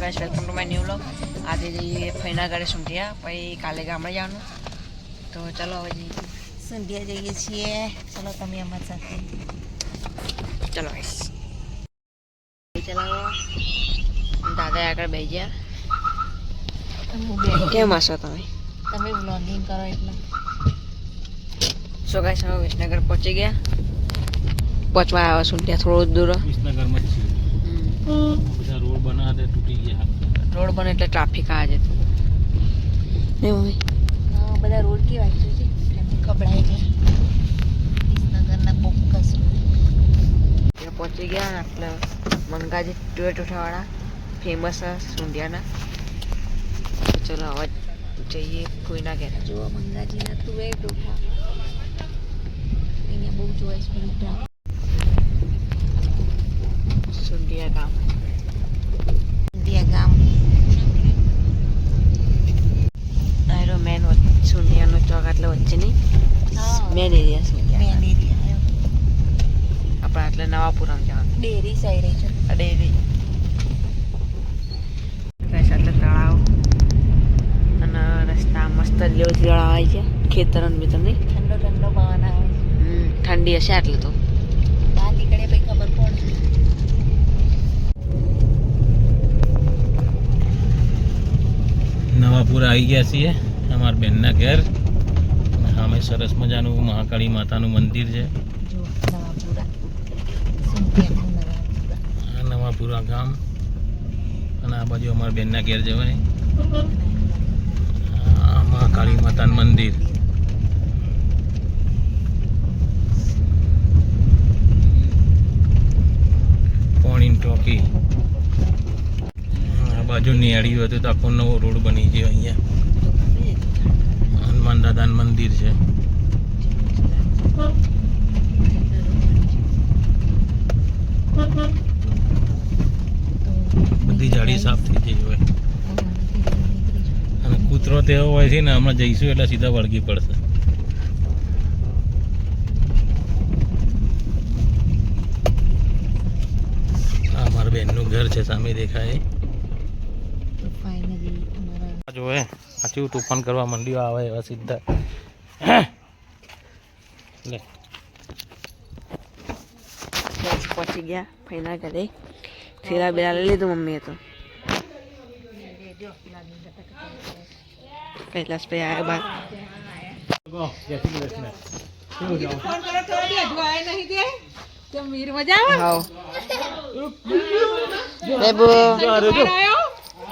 Guys welcome to my new vlog. આજે જઈએ ફઈના ઘરે સૂંઢિયા, પછી કાલે ગામડે જવાનું. તો ચલો હવે જઈએ સૂંઢિયા જઈએ છીએ. ચલો તમે અમારી સાથે ચલો ગાઈસ. ચલાવો દાદા આગળ બેસી ગયા. કેમ હશો તમે વ્લોગિંગ કરો એટલે. સો ગાઈસ હવે વિસનગર પહોંચી ગયા. પહોંચવા આવ્યા સૂંઢિયા થોડું દૂર. વિસનગરમાં જ છીએ. બધા રોડ બનાવે તૂટી ગયા. રોડ બને એટલે ટ્રાફિક આવે છે. નહીં મમ્મી? હા, બધા રોડ કેવા છે કપડાય છે વિસનગરના બોકસ. ત્યાં પહોંચી ગયા એટલે મંગાજી ટુએટ ઉઠાવાળા ફેમસ સૂંઢિયાના. ચલો હવે જઈએ કોઈના ઘેર. જુઓ મંગાજીના ટુએટ ઉઠા અહીંયા બહુ જોવાય છે ઉઠા. સૂંઢિયા ગામ. ગામ તારો મેન સૂંઢિયાનો ચોક એટલે વચ્ચે નહીં મેન એરિયા સૂંઢિયા. મેન એરિયા આપણે એટલે નવાપુરમ જવાનું. ડેરી સાઈ રહી છે આ ડેરી. એટલે તળાવ અને રસ્તા મસ્ત જેવું તળાવ આવે છે. ખેતર બીતર નહીં ઠંડો ઠંડો પવન આવે. ઠંડી હશે એટલે તો બહાર નીકળે પછી ખબર પડે. નવાપુરા આવી ગયા છીએ અમારા બેનના ઘેર. સામે સરસ મજાનું મહાકાળી માતાનું મંદિર છે. આ નવાપુરા ગામ અને આ બાજુ અમારા બેનના ઘેર જવાય. આ મહાકાળી માતાનું મંદિર. પોણીની ટોકી. બાજુ નિયાળી હતું તો આખો નવો રોડ બની ગયો. અહીંયા હનુમાન દાદાનું મંદિર છે. બધી જાળી સાફ થઈ ગઈ હોય અને કૂતરો તો એવો હોય છે ને હમણાં જઈશું એટલે સીધા વળગી પડશે. આ મારા બેનનું ઘર છે સામે દેખાય. જોવે આચું તોફાન કરવા માંડ્યો આવે એવા સીધા લે. પહોંચી ગયા ફઈના ઘરે. થેલા બેલા લઈ લીધું મમ્મીએ તો. કૈલાસ ભાઈ આવ્યા બાર.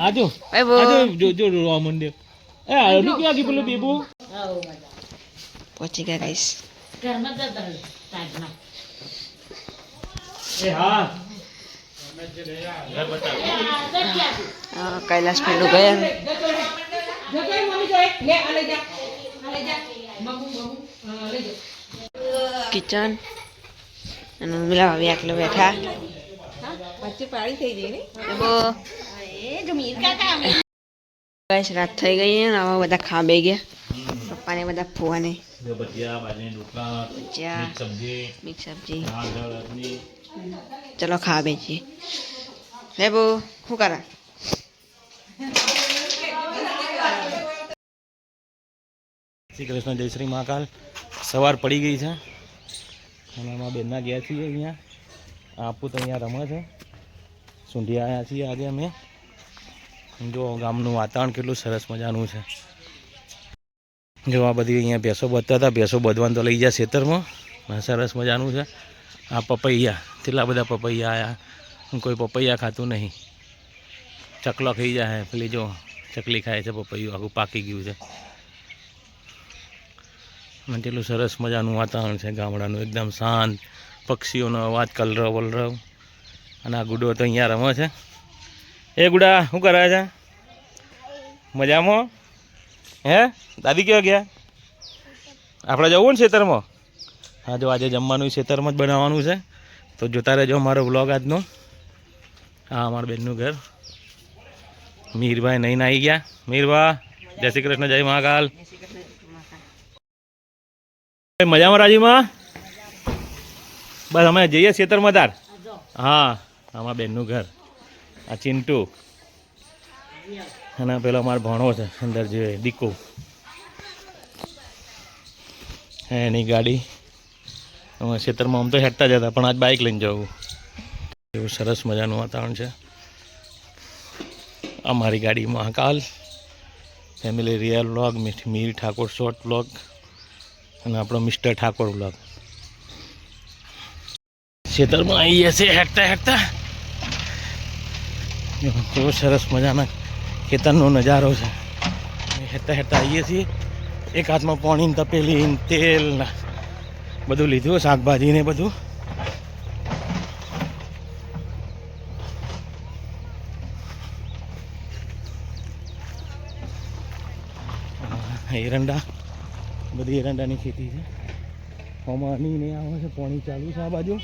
આજો આજો જો રોવા મંડ્યો. એ આડું ક્યાં ગઈ પેલું બેબુ? પહોંચી ગયા ગાઈસ. એ હા કૈલાસ પેલું ગયા. કિચન અને મિલા ભાભી આટલો બેઠા. વચ્ચે પાણી થઈ ગઈ ને રાત થઈ ગઈ ને આવા બધા ખાબે ગયા. પપ્પાને બધા ફોવાને મિક્સ સબ્જી. ચલો ખાબે છીએ. હે બો શું કરા? શ્રી કૃષ્ણ જય શ્રી મહાકાલ. સવાર પડી ગઈ છે અને અમારા બેનના ગયા છીએ. અહીંયા આપું તો અહીંયા રમે છે. સૂંઢિયા આવ્યા છીએ આજે અમે. જો ગામનું વાતાવરણ કેટલું સરસ મજાનું છે. જો આ બધી અહીંયા ભેંસો બધતા હતા. ભેંસો બધવાનું તો લઈ જાય ખેતરમાં. સરસ મજાનું છે. આ પપૈયા કેટલા બધા પપૈયા આવ્યા. કોઈ પપૈયા ખાતું નહીં. ચકલો ખાઈ જાય. પેલી જો ચકલી ખાય છે પપૈયું આખું પાકી ગયું છે. અને કેટલું સરસ મજાનું વાતાવરણ છે ગામડાનું. એકદમ શાંત. પક્ષીઓનો અવાજ કલરવ વલરવ. અને આ ગુડો તો અહીંયા રમે છે. એ ગુડા શું કરે છે? મજામાં? હે દાદી કેવા ગયા? આપણે જવું ને ખેતરમાં? હા જો આજે જમવાનું ખેતરમાં જ બનાવવાનું છે. તો જોતા રહેજો મારો વ્લોગ આજનો. હા અમારા બેનનું ઘર. મીરભાઈ નહીં આવી ગયા. મીરભા જય શ્રી કૃષ્ણ જય મહાકાલ. મજામાં રાજીમાં? બસ અમે જઈએ ખેતરમાં તાર. હા અમારા બેનનું ઘર. આ ચિંટુ અને પેલો અમારો ભણો છે અંદર જે દીકો એની ગાડી અમે ખેતરમાં આમ તો હેઠતા જ હતા પણ આજ બાઇક લઈને જવું એવું સરસ મજાનું વાતાવરણ છે. અમારી ગાડી Mahakal family real vlog, Mir Thakor short vlog અને આપણો મિસ્ટર ઠાકોર વ્લોગ. ખેતરમાં આવીએ છીએ હેઠતા કેવો સરસ મજાના ખેતરનો નજારો છે. હેઠતા આવીએ છીએ. એક હાથમાં પાણી, તપેલી, તેલ બધું લીધું, શાકભાજી ને બધું. એરંડા, બધી એરંડાની ખેતી છે. હવાની ને આવે છે, પાણી ચાલુ છે આ બાજુ.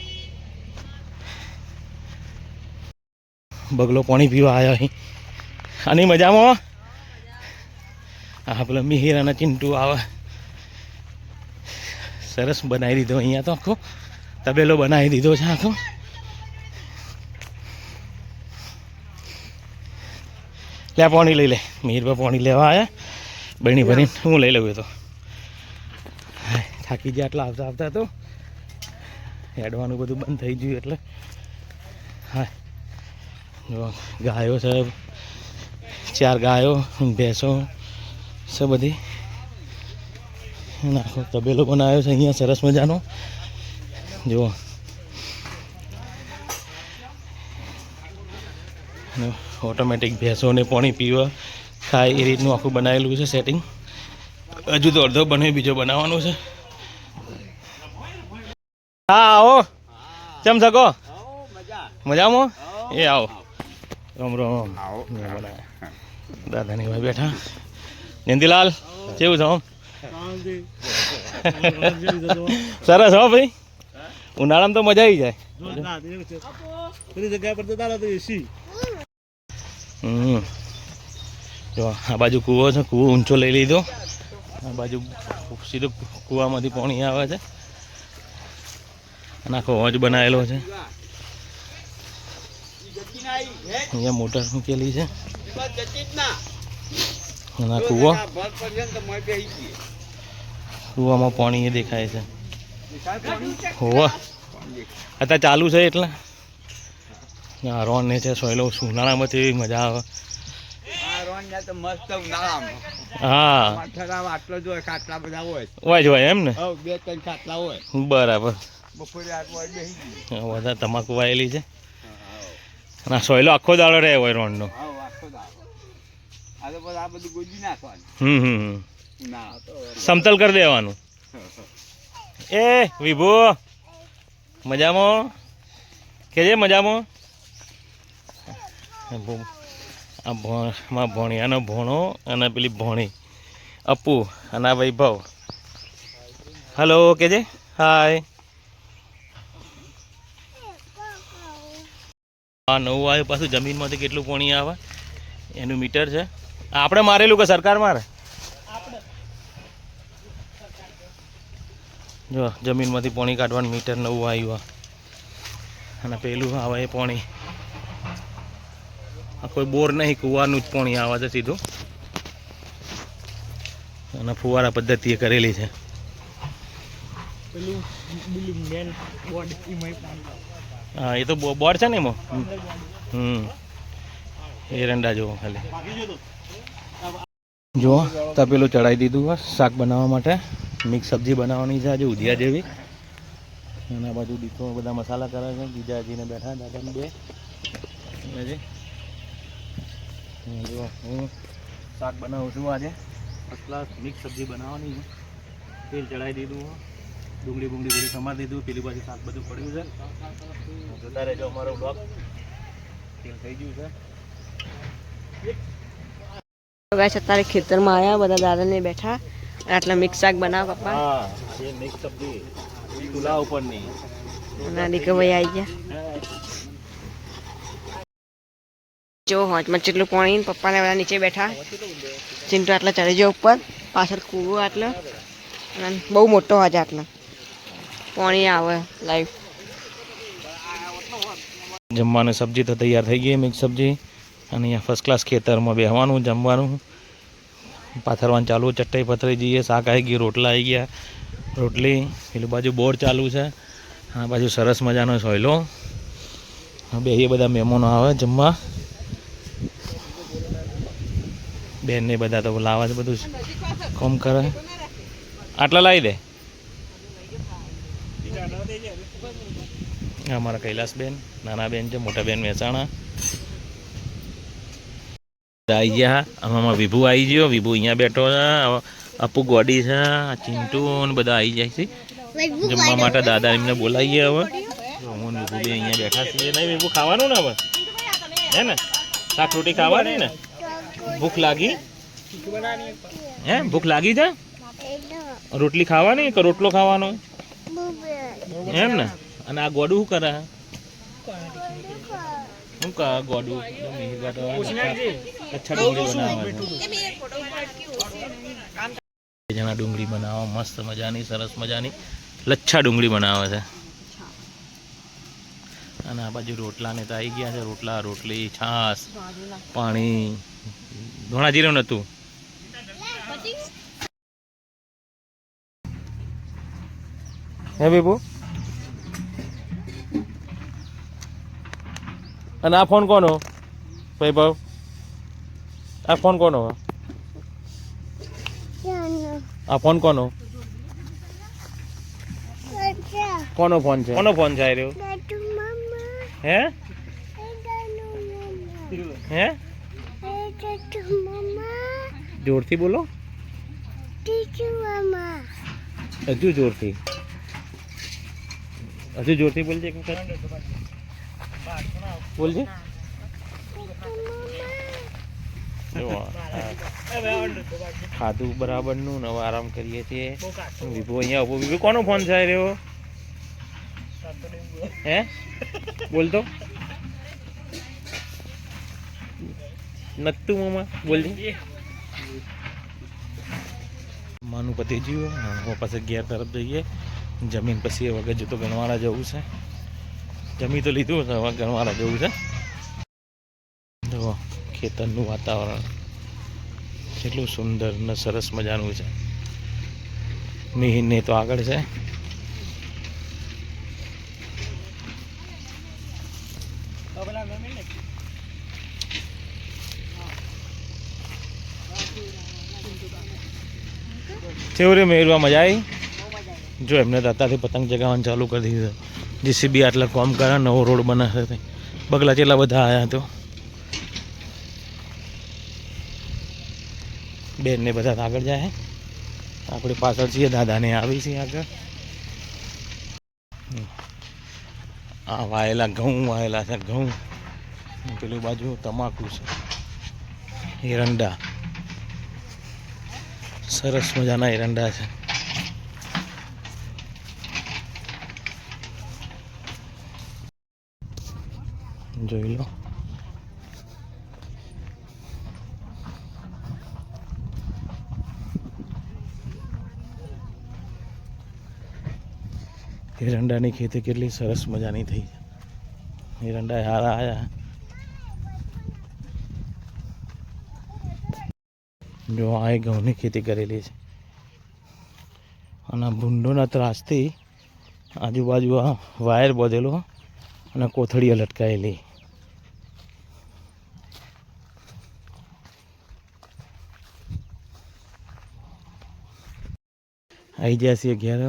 બગલો પાણી પીવા આવ્યો અહીં. આની મજામાં હા પેલો મિહિર અને ચિંટુ આવે. સરસ બનાવી દીધો અહીંયા તો આખો તબેલો બનાવી દીધો છે આખો. લે પાણી લઈ લે. મિહિર પર પાણી લેવા આવ્યા. બહેણી ભરીને હું લઈ લઉં. તો થાકી જાય આટલા આવતા તો હેડવાનું બધું બંધ થઈ ગયું એટલે. હા જો ગાયો છે, 4 ગાયો, ભેંસો છે બધી. આખો તબેલો બનાવ્યો છે અહીંયા સરસ મજાનો. જુઓ ઓટોમેટિક ભેંસોને પાણી પીવા ખાય એ રીતનું આખું બનાવેલું છે સેટિંગ. હજુ તો અડધો બને, બીજો બનાવવાનું છે. હા આવો. કેમ શકો? મજામાં? એ આવો. રામ રામ. દાદાની ભાઈ બેઠા. જયંતિલાલ કેવું છે? સરસ હો ભાઈ. ઉનાળામાં તો મજા આવી જાય. જો આ બાજુ કૂવો છે, કૂવો ઊંચો લઈ લીધો. આ બાજુ સીધું કૂવામાંથી પાણી આવે છે અને આખો હોજ બનાવેલો છે. અહીંયા મોટર મૂકેલી છે અને આ કૂવો, કૂવામાં પાણી એ દેખાય છે. હોવા અત્યારે ચાલુ છે એટલે રોન ને છે સોયલો. ઉનાળામાં તો એવી મજા આવે. હા હોય એમ ને. બરાબર. વધારે તમાકુ વાયેલી છે અને સોયલો આખો દાડો રહે હોય રોનનો. સમતલ કરી દેવાનું. એ વિભુ મજામાં? કે છે મજામાં? આ ભોણિયાનો ભોણો અને પેલી ભોણી અપુ અને આ વૈભવ. હલો કે છે હાય. હા નવું આવ્યું પાછું. જમીનમાંથી કેટલું પાણી આવે એનું મીટર છે. આપણે મારેલું કે સરકાર મારે? જો જમીનમાંથી પાણી કાઢવાનું મીટર નવું આવ્યું. અને પેલું આવે એ પાણી આ કોઈ બોર નહીં, કૂવાનું જ પાણી આવે છે સીધું. અને ફુવારા પદ્ધતિએ કરેલી છે. હા એ તો બોર્ડ છે ને એમાં. એરંડા જુઓ ખાલી. જુઓ તપેલું ચડાવી દીધું શાક બનાવવા માટે. મિક્સ સબ્જી બનાવવાની છે આજે ઉધિયા જેવી. અને આ બાજુ દીકો બધા મસાલા કરે છે. જીજાજીને બેઠા દાદાને બે. જો હું શાક બનાવું છું આજે. પ્લસ મિક્સ સબ્જી બનાવવાની છે. તેલ ચડાવી દીધું, ડુંગળી બધું સમારી દીધું. પેલી બાજુ શાક બધું પડ્યું છે. જોતા રહેજો અમારો બ્લોગ. તેલ થઈ ગયું છે. અત્યારે ખેતરમાં આવ્યા બધા દાદાને બેઠા. આટલા મિક્સ શાક બનાવ પપ્પા. હા એ મિક્સ સબ્જી ચૂલા ઉપરની. ના દીકરો ભાઈ આવી ગયા. જો હોજમાં જેટલું પાણી. પપ્પાને બધા નીચે બેઠા. ચિંટુ આટલા ચડી જાય ઉપર. પાછળ કૂવો આટલો. અને બહુ મોટો હોજ આટલો. પાણી આવે લાઈવ. જમવાની સબ્જી તો તૈયાર થઈ ગઈ. મિક્સ સબ્જી અને અહીંયા ફર્સ્ટ ક્લાસ ખેતરમાં બેસવાનું, જમવાનું, પાથરવાનું ચાલુ, ચટાઈ પથરાઈ જઈએ, શાક આવી ગયું, રોટલા આવી ગયા, રોટલી, પેલું બાજુ બોર ચાલુ છે, આ બાજુ સરસ મજાનો સોયલો, બે એ બધા મહેમાનો આવે જમવા, બેન ને બધા તો લાવા છે, બધું કોમ કરે. આટલા લાવી દે. અમારા કૈલાસબેન, નાના બેન છે, મોટા બેન મહેસાણા આવી ગયા. આમાં વિભુ આવી ગયો, વિભુ અહીંયા બેઠો છે, અપુ ગોડી છે, ચિંટુ ને બધા આવી જાય છે જમવા માટે. દાદા એમને બોલાવીએ હવે. હું ને વિભુ બી અહીંયા બેઠા છીએ. નહીં વિભુ ખાવાનું ને હવે, હે ને? શાક રોટી ખાવાની ને? ભૂખ લાગી? હે ભૂખ લાગી છે? રોટલી ખાવાની કે રોટલો ખાવાનો એમ ને? અને આ ગોડું શું કરે? શું કહે ગોડું? અચ્છા ડુંગળી બનાવે છે. બે જણા ડુંગળી બનાવો, મસ્ત મજાની, સરસ મજાની લચ્છા ડુંગળી બનાવે છે. અને આ બાજુ રોટલા ને તો આવી ગયા છે. રોટલા, રોટલી, છાશ, પાણી. ધોણા જીરું નતું. હે બેબુ? અને આ ફોન કોનો વૈભવ? આ ફોન કોનો? આ ફોન કોનો? કોનો ફોન છે? કોનો ફોન છે આ રહ્યો? હે હે જોરથી બોલો. હજુ જોરથી, હજુ જોરથી બોલજે. બોલજે. ખાધું બરાબરનું, નવા આરામ કરીએ છીએ. વિભુ અહીંયા ઉભો. વિભુ કોનો ફોન છે રહ્યો? હે બોલતો નતું મામા, બોલજે. માનું પતિ જીવો. પાસે ઘેર તરફ જઈએ. જમીન પછી વગર જતો ગણવાડા જવું છે. જમી તો લીધું છે, હવે ગણવાડા જવું છે. તો ખેતરનું વાતાવરણ કેટલું સુંદર ને સરસ મજાનું છે. મિહિરને તો આગળ છે. કેવું રે મેળવા મજા આવી? જો એમને દાતાથી પતંગ ચગાવવાનું ચાલુ કરી દીધું. જીસીબી આટલા કામ કરે, નવો રોડ બનાવે. બગલા ચેલા બધા આવ્યા તો બેન ને બધા આગળ જાય. આપણે પાછળ છીએ, દાદાને આવી છીએ આગળ. આ વાયેલા ઘઉં વાયેલા છે, ઘઉં. પેલી બાજુ તમાકુ છે, એરંડા, સરસ મજાના એરંડા છે. જોઈ લો. એરંડાની ખેતી કેટલી સરસ મજાની થઈ. એરંડા હારા આવ્યા. જો આ ઘઉંની ખેતી કરેલી છે. અને ભૂંડોના ત્રાસથી આજુબાજુ આ વાયર બાંધેલો અને કોથળીઓ લટકાયેલી. આવી જાય છે ઘેર.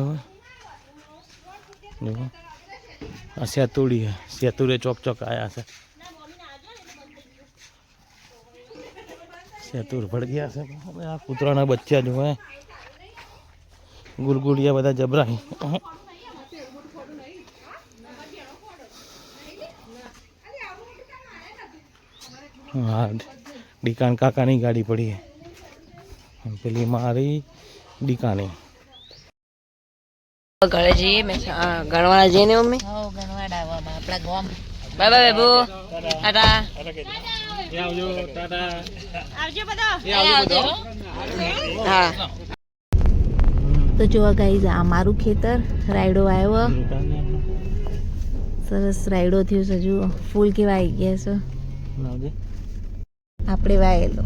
હવે આ સેતુડી, સેતુરે ચોક ચોક આવ્યા છે. સેતુર ભળ ગયા છે. આ કૂતરાના બચ્ચા જોવે, ગુલગુલિયા બધા જબરાય. હા, ડીકાન કાકાની ગાડી પડી. પેલી મારી ડીકાની. ઘરે જઈએ ગણવાડા જઈને મમ્મી. ગણવાડા આપણા ગામ. બાય બાય બેબુ. ટાટા. આવજો. ટાટા. આવજો બધા. હા. તો જો ગાઈઝ, આ મારું ખેતર. રાયડો આવ્યો, સરસ રાયડો થયો છે. જુઓ ફૂલ કેવા આવી ગયા છે. આપણે વાયેલો.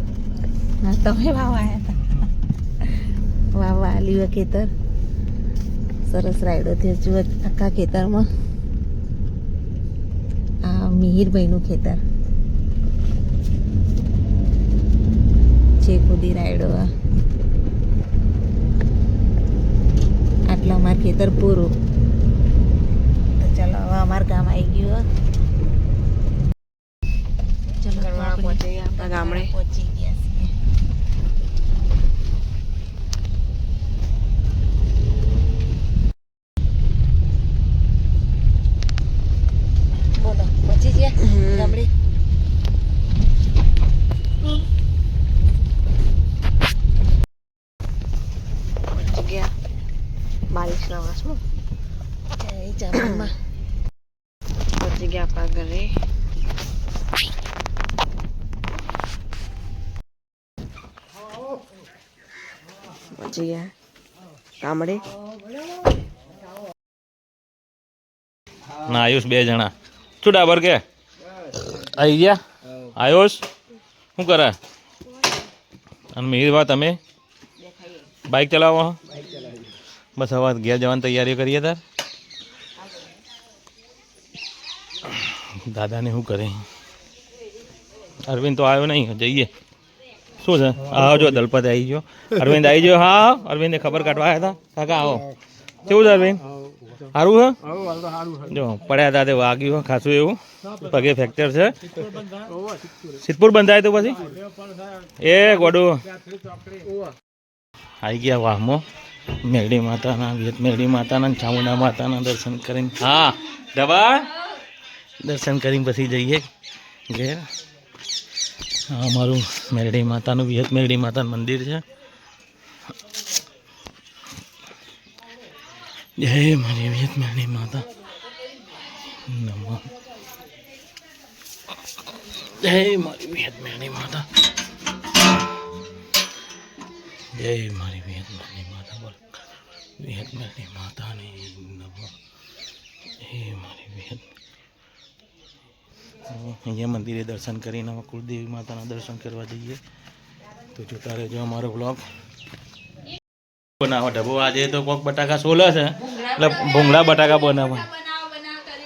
હા તમે વાવ્યા હતા. વાવવા આલ્યું ખેતર સરસ રાયડો થયો જુઓ આખા ખેતરમાં. આ મિહિરભાઈનું ખેતર છે ખુદી રાયડો. આટલા અમાર ખેતર પૂરું. તો ચાલો હવે અમાર ગામ આવી ગયું. ચલો પહોંચી ગયા આપણા ગામડે. પહોંચી ગયા છીએ. બોલો પહોંચી ગયા ગામડે. પહોંચી ગયા બારિશના વાસમાં. જય ચામુંડમાં. પહોંચી ગયા આપણા ઘરે. પહોંચી ગયા ગામડે. ના આયુષ 2 જણા શું ડાબર કે આવી ગયા. આયુષ શું કરે? અને મિહિરભા તમે બાઇક ચલાવો? બસ હવે ઘેર જવાની તૈયારીઓ કરીએ તાર. દાદાને શું કરે? અરવિંદ તો આવ્યો નહીં, જઈએ. શું છે? આવજો દલપત આવી ગયો. અરવિંદ આવી ગયો. હા અરવિંદને ખબર કાઢવા આવ્યા હતા. કાકા આવો. કેવું છે અરવિંદ? સારું છે? જો પડ્યા હતા તે વાગ્યું ખાસું એવું. પગે ફ્રેક્ચર છે. સિદ્ધપુર બંધાય તો પછી એ ગોડું આવી ગયા વાહમાં. મેરડી માતાના મેરડી માતાના ચામુંડા માતાના દર્શન કરીને હા દવા દર્શન કરીને પછી જઈએ ઘેર. હા અમારું મેરડી માતાનું વિહત મેરડી માતાનું મંદિર છે. જય મારી વિહત મેરડી માતા નમઃ. જય મારી વિહત મેરડી માતા. જય મારી વિહત મેરડી માતા. બોલ વિહત મેરડી માતાની નમઃ. જય મારી વિહત. અહીંયા મંદિરે દર્શન કરીને અમે કુળદેવી માતાના દર્શન કરવા જઈએ. તો જોતા રહેજો અમારો બ્લોગ. બનાવો ઢબો આજે તો કોક બટાકા સોલે છે એટલે ભૂંગળા બટાકા બનાવવા.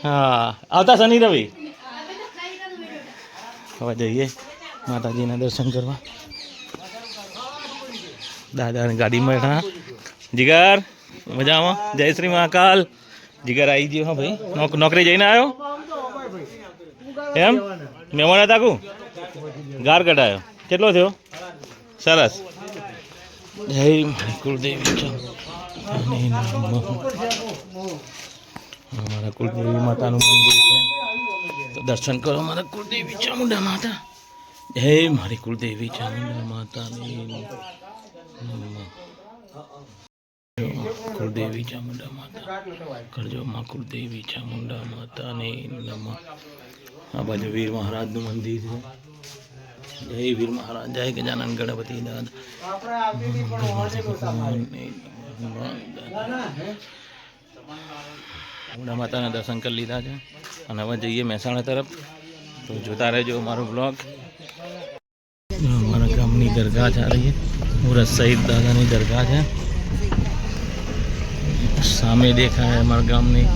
હા આવતા શનિ રવિ. હવે જઈએ માતાજીના દર્શન કરવા. દાદાની ગાડીમાં બેઠા. જીગર મજામાં? જય શ્રી મહાકાલ. જીગર આવી ગયો. હા ભાઈ નોકરી જઈને આવ્યો એમ? મહેમાન હતા કુ ગાર કઢાયો. કેટલો થયો? સરસ. જય મારી કુળદેવી. અમારા કુળદેવી માતાનું મંદિર છે તો દર્શન કરો મારા કુળદેવી ચામુંડા માતા. જય મારી કુળદેવી ચામુંડા માતાની કુળદેવી ચામુંડા માતા કરજો માં કુળદેવી ચામુંડા માતાની નમઃ. આ બાજુ વીર મહારાજનું મંદિર છે. જય વીર મહારાજ. જય ગજાનંદ ગણપતિ દાદા. ચામુંડા માતાના દર્શન કરી લીધા છે અને હવે જઈએ મહેસાણા તરફ. તો જોતા રહેજો મારો બ્લોગ. અમારા ગામની દરગાહ છે. મુરત શહીદ દાદાની દરગાહ છે. સામે દેખાય અમારા ગામની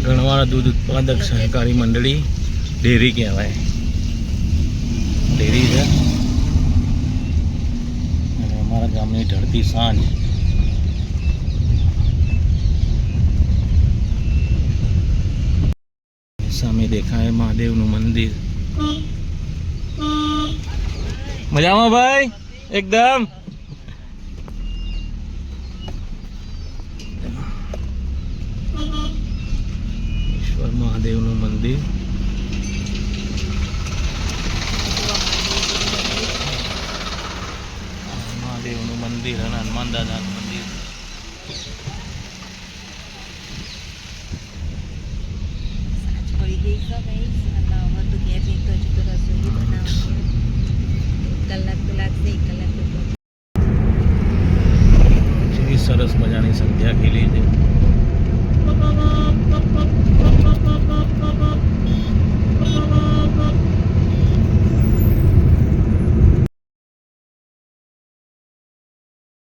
ગણવાળા દૂધ ઉત્પાદક સહકારી મંડળી ડેરી કહેવાય. ડેરી છે અને અમારા ગામની ઢળતી સાંજ. સામે દેખાય મહાદેવનું મંદિર. મજામાં ભાઈ? એકદમ. ઈશ્વર મહાદેવનું મંદિર. મહાદેવનું મંદિર અને હનુમાન દાદા.